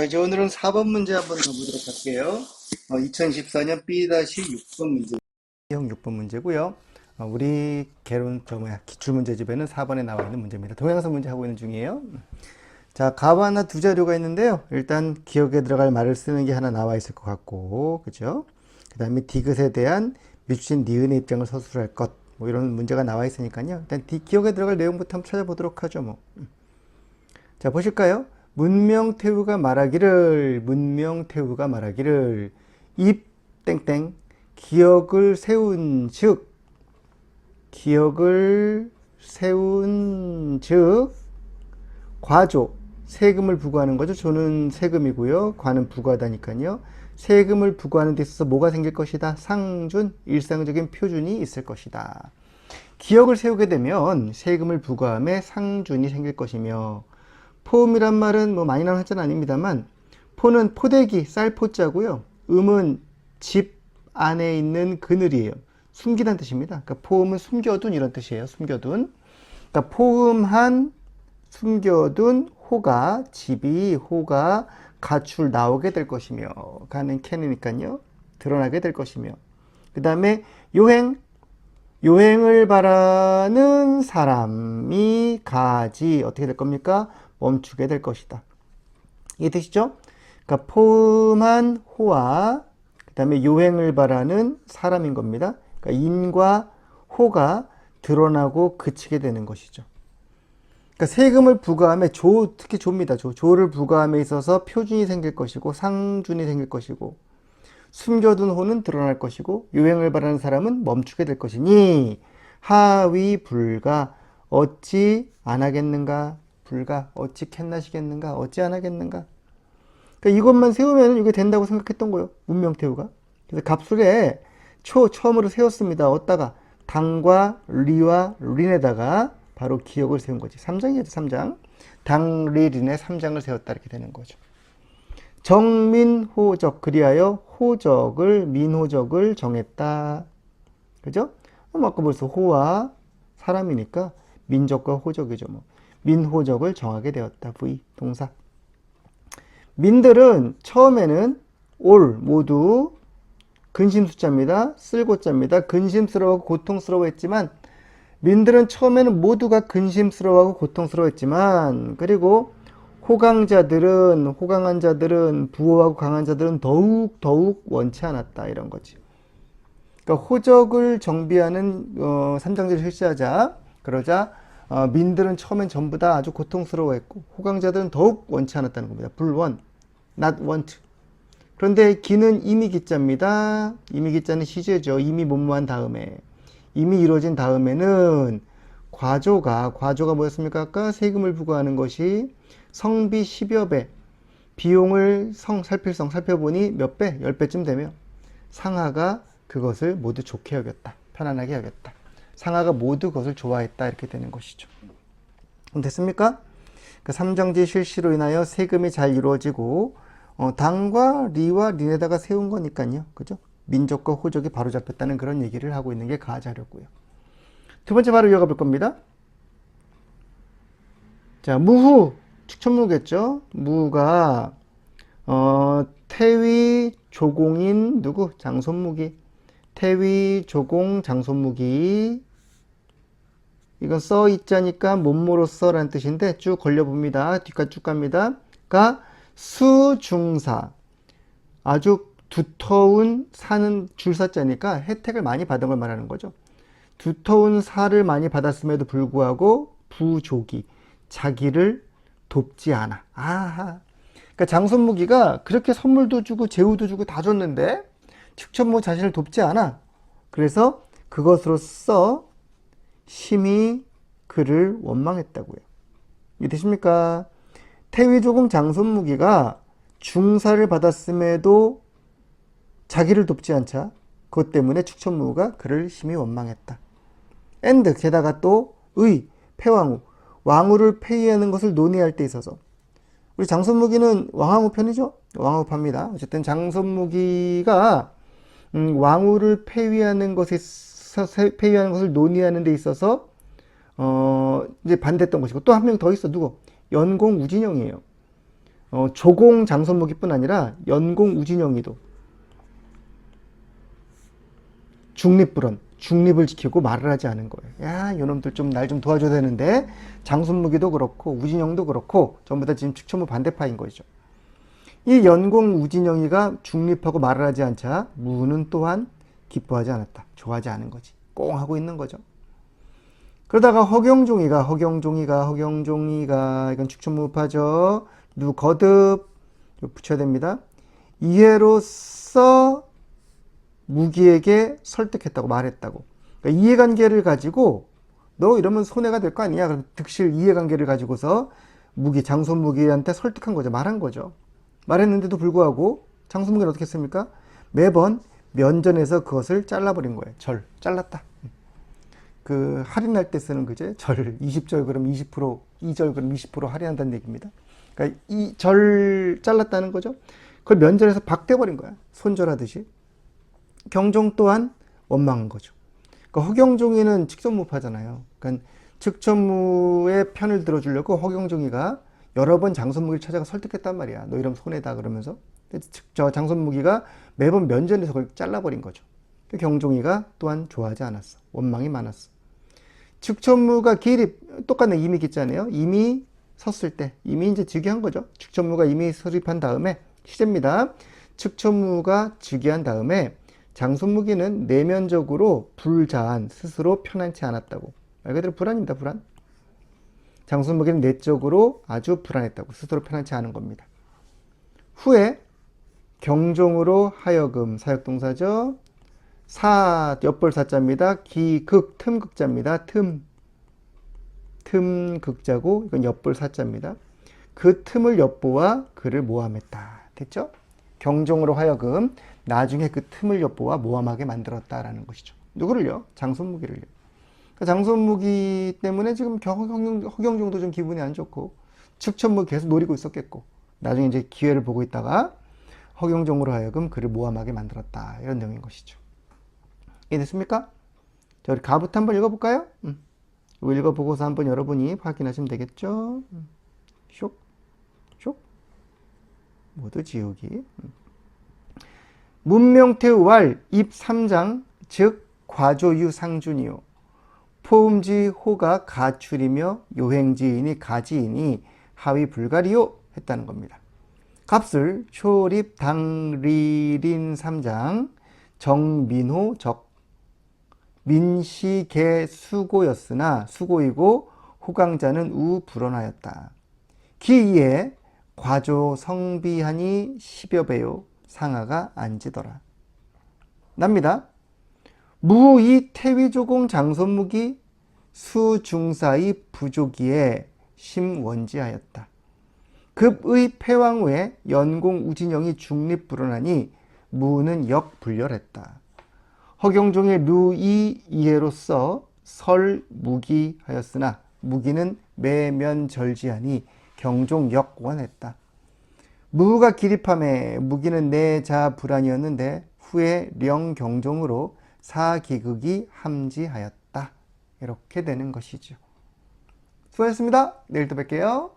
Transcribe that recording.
자, 이제 오늘은 4번 문제 한번 가보도록 할게요. 2014년 B-6번 문제. 형 6번 문제고요. 우리 기출문제집에는 4번에 나와 있는 문제입니다. 동영상 문제 하고 있는 중이에요. 자, 가와나 두 자료가 있는데요. 일단 기억에 들어갈 말을 쓰는 게 하나 나와 있을 것 같고, 그죠? 그 다음에 디귿에 대한 미주신 니은의 입장을 서술할 것, 뭐 이런 문제가 나와 있으니까요. 일단 기억에 들어갈 내용부터 한번 찾아보도록 하죠, 뭐. 자, 보실까요? 문명태후가 말하기를 입 땡땡 기억을 세운 즉 과조 세금을 부과하는 거죠. 조는 세금이고요. 과는 부과하다니까요. 세금을 부과하는 데 있어서 뭐가 생길 것이다? 상준, 일상적인 표준이 있을 것이다. 기억을 세우게 되면 세금을 부과함에 상준이 생길 것이며, 포음이란 말은 뭐 많이 나온 한자는 아닙니다만, 포는 포대기, 쌀포자고요. 음은 집 안에 있는 그늘이에요. 숨기다는 뜻입니다. 그러니까 포음은 숨겨둔 이런 뜻이에요. 숨겨둔. 그러니까 포음한 숨겨둔 호가 가출 나오게 될 것이며, 가는 캔이니까요. 드러나게 될 것이며, 그 다음에 요행을 바라는 사람이 가지 어떻게 될 겁니까? 멈추게 될 것이다. 이해되시죠? 그러니까 포음한 호와 그 다음에 요행을 바라는 사람인 겁니다. 그러니까 인과 호가 드러나고 그치게 되는 것이죠. 그러니까 세금을 부과함에 특히 조입니다. 조를 부과함에 있어서 표준이 생길 것이고 상준이 생길 것이고, 숨겨둔 호는 드러날 것이고, 요행을 바라는 사람은 멈추게 될 것이니 하위 불가 어찌 안 하겠는가? 불가 어찌 캔나시겠는가? 어찌 안 하겠는가? 그러니까 이것만 세우면 이게 된다고 생각했던 거예요. 문명태후가. 그래서 갑술에 처음으로 세웠습니다. 어디다가? 당과 리와 린에다가 바로 기억을 세운 거지. 3장이죠, 3장. 당, 리, 린의 3장을 세웠다 이렇게 되는 거죠. 정민호적, 그리하여 민호적을 정했다. 그죠? 아까 벌써 호와 사람이니까 민족과 호적이죠. 뭐. 민호적을 정하게 되었다. V, 동사. 민들은 처음에는 모두 근심숫자입니다. 쓸고자입니다. 근심스러워하고 고통스러워했지만, 민들은 처음에는 모두가 근심스러워하고 고통스러워했지만, 그리고 호강한 자들은 부호하고 강한 자들은 더욱 원치 않았다 이런 거지. 그러니까 호적을 정비하는 삼장제를 실시하자 그러자 민들은 처음엔 전부 다 아주 고통스러워했고, 호강자들은 더욱 원치 않았다는 겁니다. 불원, not want. 그런데 기는 이미기자입니다. 이미기자는 시제죠. 이미 뭐뭐한 다음에, 이미 이루어진 다음에는 과조가 뭐였습니까? 아까 세금을 부과하는 것이 성비 10여 배, 비용을 살펴보니 몇 배? 10배쯤 되며 상하가 그것을 모두 좋게 여겼다. 편안하게 여겼다. 상하가 모두 그것을 좋아했다. 이렇게 되는 것이죠. 됐습니까? 그 삼정지 실시로 인하여 세금이 잘 이루어지고, 당과 리와 린에다가 세운 거니까요. 그죠? 민족과 호족이 바로 잡혔다는 그런 얘기를 하고 있는 게 가자료고요. 두 번째 바로 이어가 볼 겁니다. 자, 무후. 축천무겠죠? 무가, 태위 조공인 누구? 장손무기. 태위 조공 장손무기. 이건 써 있자니까 몸모로써 라는 뜻인데 쭉 걸려봅니다. 뒷까지 쭉 갑니다. 가 수중사. 아주 두터운 사는 줄사자니까 혜택을 많이 받은 걸 말하는 거죠. 두터운 사를 많이 받았음에도 불구하고 부족이 자기를 돕지 않아. 아하. 그러니까 장손무기가 그렇게 선물도 주고 제후도 주고 다 줬는데 축천무 자신을 돕지 않아. 그래서 그것으로써 심히 그를 원망했다고요. 이해되십니까? 태위조공 장손무기가 중사를 받았음에도 자기를 돕지 않자 그것 때문에 축천무가 그를 심히 원망했다. and 게다가 또 패왕후 왕후를 폐위하는 것을 논의할 때 있어서, 우리 장손무기는 왕왕후 편이죠? 왕후파입니다. 어쨌든 장손무기가 왕후를 폐위하는 것을 논의하는 데 있어서 이제 반대했던 것이고, 또 한 명 더 있어. 누구? 연공 우진영이에요. 조공 장손무기뿐 아니라 연공 우진영이도 중립불언, 중립을 지키고 말을 하지 않은 거예요. 야, 요놈들 좀 날 좀 도와줘야 되는데 장손무기도 그렇고 우진영도 그렇고 전부 다 지금 축천무 반대파인 거죠. 이 연공 우진영이가 중립하고 말을 하지 않자 무는 또한 기뻐하지 않았다. 좋아하지 않은 거지. 꽁 하고 있는 거죠. 그러다가 허경종이가 이건 축천무파죠. 누 거듭 붙여야 됩니다. 이해로써 무기에게 설득했다고 말했다고. 그러니까 이해관계를 가지고 너 이러면 손해가 될 거 아니야. 그럼 득실 이해관계를 가지고서 장손무기한테 설득한 거죠. 말한 거죠. 말했는데도 불구하고 장손무기는 어떻게 했습니까? 매번 면전에서 그것을 잘라버린 거예요. 잘랐다. 그 할인할 때 쓰는 그제 20절 그럼 20%, 2절 그럼 20% 할인한다는 얘기입니다. 그러니까 이 잘랐다는 거죠. 그걸 면전에서 박대버린 거야. 손절하듯이. 경종 또한 원망한 거죠. 그러니까 허경종이는 측천무파잖아요. 그러니까 측천무의 편을 들어주려고 허경종이가 여러 번 장손무기를 찾아가 설득했단 말이야. 너 이러면 손해다 그러면서. 저 장손무기가 매번 면전에서 그걸 잘라버린 거죠. 경종이가 또한 좋아하지 않았어. 원망이 많았어. 측천무가 기립 똑같네. 이미 기자네요. 이미 섰을 때 이미 이제 즉위한 거죠. 측천무가 이미 설립한 다음에 시제입니다. 측천무가 즉위한 다음에 장손무기는 내면적으로 불자한 스스로 편안치 않았다고. 말 그대로 불안입니다. 불안. 장손무기는 내적으로 아주 불안했다고. 스스로 편안치 않은 겁니다. 후에 경종으로 하여금 사역동사죠. 엿벌사자입니다. 기극 틈극자입니다. 틈극자고 이건 엿벌사자입니다. 그 틈을 엿보아 그를 모함했다. 됐죠? 경종으로 하여금 나중에 그 틈을 엿보아 모함하게 만들었다라는 것이죠. 누구를요? 장손무기를요. 그러니까 장손무기 때문에 지금 허경종도 좀 기분이 안 좋고 측천무 계속 노리고 있었겠고 나중에 이제 기회를 보고 있다가 허경종으로 하여금 그를 모함하게 만들었다. 이런 내용인 것이죠. 이해됐습니까? 자, 우리 가부터 한번 읽어볼까요? 이거 읽어보고서 한번 여러분이 확인하시면 되겠죠? 쇽, 쇽. 모두 지우기. 문명태우왈 입 3장 즉 과조유 상준이요. 포음지 호가 가출이며 요행지인이 가지이니 하위 불가리요 했다는 겁니다. 값을 초립 당리린 3장 정민호 적 민시개 수고였으나 수고이고 호강자는 우 불언하였다. 기이에 과조 성비하니 10여 배요 상하가 안지더라. 납니다. 무이 태위조공 장손무기 수중사의 부조기에 심원지하였다. 급의 패왕 후에 연공 우진영이 중립불언하니 무는 역불렬했다. 허경종의 루이 이해로서 설무기하였으나 무기는 매면절지하니 경종 역원했다. 무가 기립함에 무기는 내자 불안이었는데 후에 령경종으로 사기극이 함지하였다. 이렇게 되는 것이죠. 수고하셨습니다. 내일 또 뵐게요.